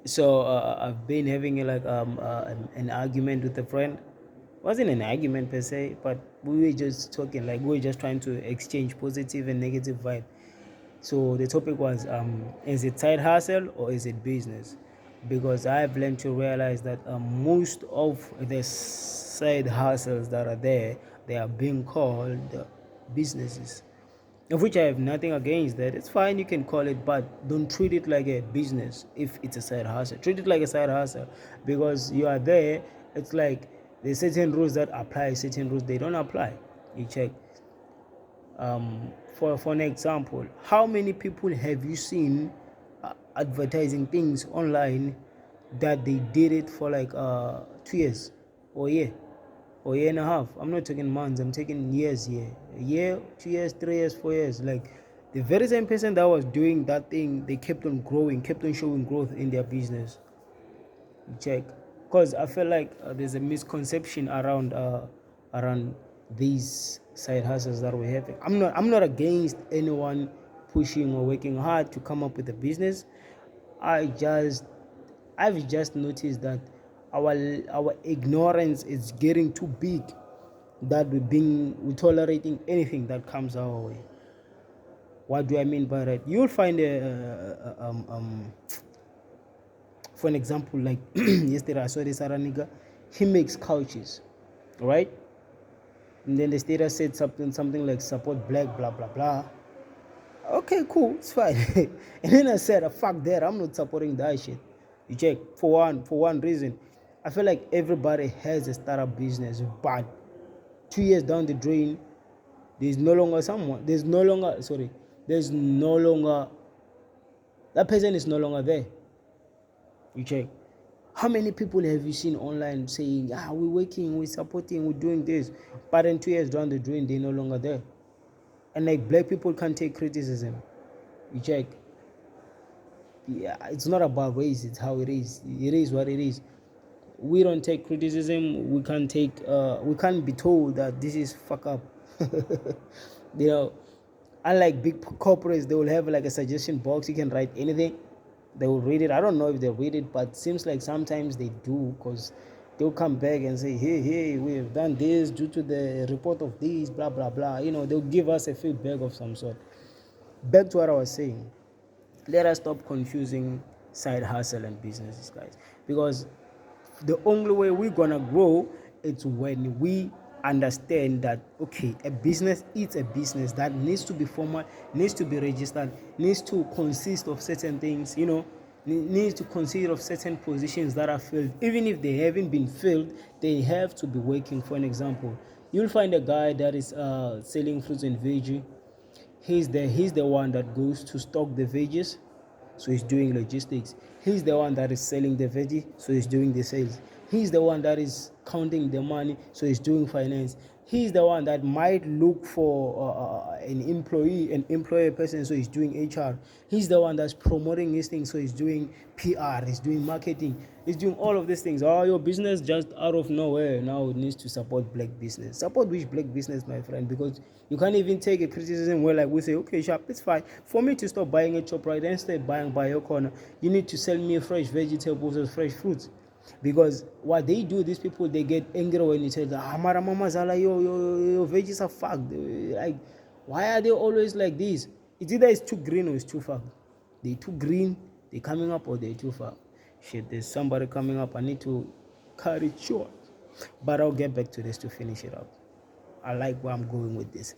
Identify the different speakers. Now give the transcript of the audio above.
Speaker 1: So I've been having an argument with a friend. Wasn't an argument per se, but we were just talking, like we were just trying to exchange positive and negative vibe. So the topic was, is it side hustle or is it business? Because I've learned to realize that most of the side hustles that are there, they are being called businesses, of which I have nothing against that. It's fine, you can call it, but don't treat it like a business. If it's a side hustle, treat it like a side hustle, because you are there. It's like there's certain rules that apply, certain rules they don't apply. You check. For an example, how many people have you seen advertising things online that they did it for like 2 years or a year or a year and a half? I'm not taking months, I'm taking years here. A year, 2 years, 3 years, 4 years. Like the very same person that was doing that thing, they kept on growing, kept on showing growth in their business. Check. Because I feel like there's a misconception around these side hustles that we're having. I'm not against anyone pushing or working hard to come up with a business. I just I've just noticed that our ignorance is getting too big, that we're tolerating anything that comes our way. What do I mean by that? You'll find for an example, like yesterday I saw this other nigga. He makes couches, right? And then the status said something like support black, blah blah blah. Okay, cool, it's fine. And then I said, fuck that, I'm not supporting that shit. You check. For one reason, I feel like everybody has a startup business, but 2 years down the drain, there's no longer someone. There's no longer sorry. There's no longer that person is no longer there. You check. How many people have you seen online saying, we're working, we're supporting, we're doing this, but in 2 years down the drain, they're no longer there? And like black people can't take criticism. You check. Yeah, it's not about race, it's how it is. It is what it is. We don't take criticism. We can't be told that this is fuck up. you know Unlike big corporates, they will have like a suggestion box. You can write anything, they will read it. I don't know if they read it, but it seems like sometimes they do, because they'll come back and say, hey, we've done this due to the report of this, blah blah blah. They'll give us a feedback of some sort. Back to what I was saying, let us stop confusing side hustle and businesses, guys, because the only way we're gonna grow is when we understand that, okay, a business is a business that needs to be formal, needs to be registered, needs to consist of certain things, needs to consist of certain positions that are filled. Even if they haven't been filled, they have to be working. For an example, you'll find a guy that is selling fruits and veggie. He's the one that goes to stock the veggies, so he's doing logistics. He's the one that is selling the veggie, so he's doing the sales. He's the one that is counting the money, so he's doing finance. He's the one that might look for an employer person, so he's doing HR. He's the one that's promoting his thing, so he's doing PR, he's doing marketing, he's doing all of these things. Your business just out of nowhere now needs to support black business. Support which black business, my friend? Because you can't even take a criticism where like we say, okay, sharp, it's fine. For me to stop buying a chop right, instead buying by your corner, you need to sell me fresh vegetables or fresh fruits. Because what they do, these people, they get angry when you tell them, mara mama zala, your veggies are fucked. Like, why are they always like this? It's either it's too green or it's too fucked. They too green, they coming up, or they too far. Shit, there's somebody coming up. I need to cut it short. But I'll get back to this to finish it up. I like where I'm going with this.